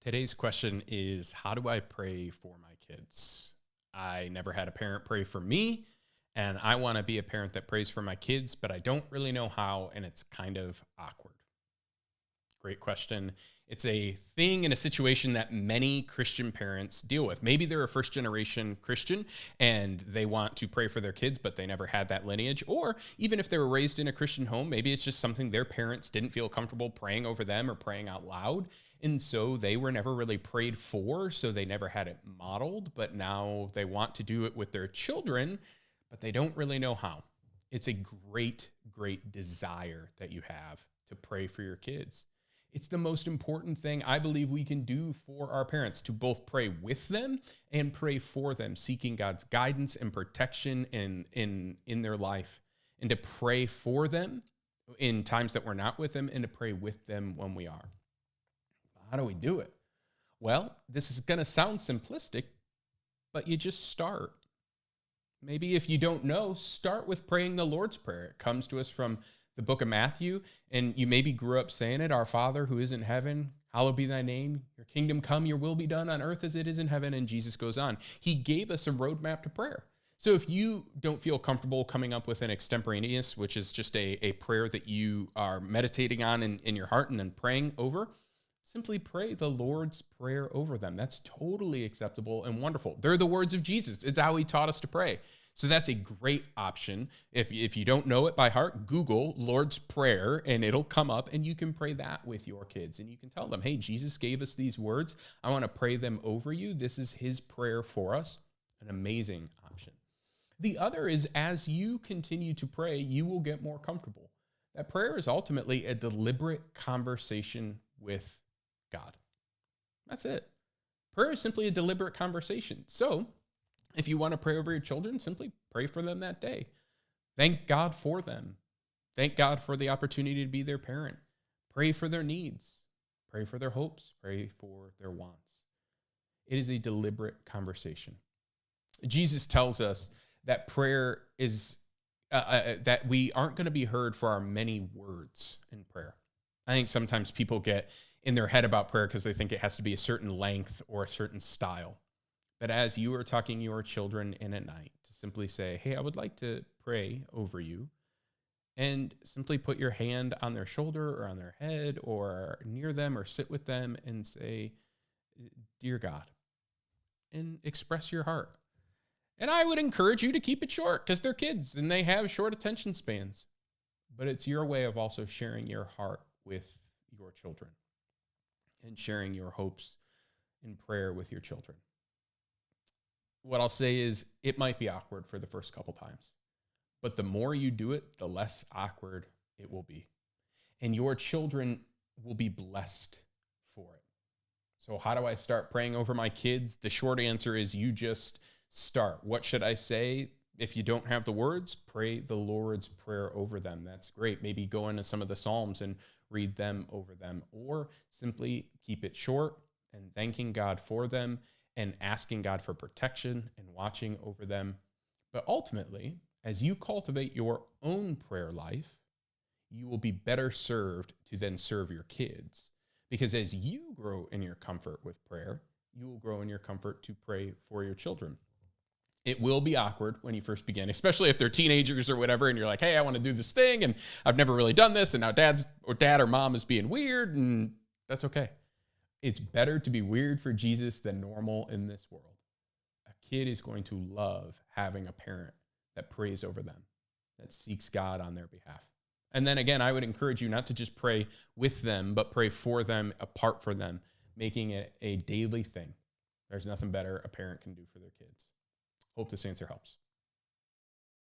Today's question is, how do I pray for my kids? I never had a parent pray for me, and I want to be a parent that prays for my kids, but I don't really know how, and it's kind of awkward. Great question. It's a thing in a situation that many Christian parents deal with. Maybe they're a first generation Christian and they want to pray for their kids, but they never had that lineage. Or even if they were raised in a Christian home, maybe it's just something their parents didn't feel comfortable praying over them or praying out loud. And so they were never really prayed for. So they never had it modeled, but now they want to do it with their children, but they don't really know how. It's a great desire that you have to pray for your kids. It's the most important thing I believe we can do for our parents, to both pray with them and pray for them, seeking God's guidance and protection in their life, and to pray for them in times that we're not with them, and to pray with them when we are. How do we do it? Well, this is going to sound simplistic, but you just start. Maybe if you don't know, start with praying the Lord's Prayer. It comes to us from the book of Matthew, and you maybe grew up saying it: Our Father who is in heaven, hallowed be thy name. Your kingdom come, your will be done on earth as it is in heaven. And Jesus goes on. He gave us a roadmap to prayer. So if you don't feel comfortable coming up with an extemporaneous, which is just a prayer that you are meditating on in your heart and then praying over, simply pray the Lord's Prayer over them. That's totally acceptable and wonderful. They're the words of Jesus. It's how he taught us to pray. So that's a great option. If you don't know it by heart, Google Lord's Prayer and it'll come up, and you can pray that with your kids. And you can tell them, hey, Jesus gave us these words. I want to pray them over you. This is his prayer for us. An amazing option. The other is, as you continue to pray, you will get more comfortable. That prayer is ultimately a deliberate conversation with God. That's it. Prayer is simply a deliberate conversation. So if you want to pray over your children, simply pray for them that day. Thank God for them. Thank God for the opportunity to be their parent. Pray for their needs. Pray for their hopes. Pray for their wants. It is a deliberate conversation. Jesus tells us that prayer is that we aren't going to be heard for our many words in prayer. I think sometimes people get in their head about prayer because they think it has to be a certain length or a certain style. But as you are talking your children in at night, to simply say, hey, I would like to pray over you, and simply put your hand on their shoulder or on their head or near them, or sit with them and say, dear God, and express your heart. And I would encourage you to keep it short because they're kids and they have short attention spans. But it's your way of also sharing your heart with your children and sharing your hopes in prayer with your children. What I'll say is, it might be awkward for the first couple times, but the more you do it, the less awkward it will be. And your children will be blessed for it. So how do I start praying over my kids? The short answer is, you just start. What should I say? If you don't have the words, pray the Lord's Prayer over them. That's great. Maybe go into some of the Psalms and read them over them, or simply keep it short and thanking God for them and asking God for protection and watching over them. But ultimately, as you cultivate your own prayer life, you will be better served to then serve your kids. Because as you grow in your comfort with prayer, you will grow in your comfort to pray for your children. It will be awkward when you first begin, especially if they're teenagers or whatever, and you're like, hey, I want to do this thing, and I've never really done this, and now dad or mom is being weird, and that's okay. It's better to be weird for Jesus than normal in this world. A kid is going to love having a parent that prays over them, that seeks God on their behalf. And then again, I would encourage you not to just pray with them, but pray for them, apart from them, making it a daily thing. There's nothing better a parent can do for their kids. Hope this answer helps.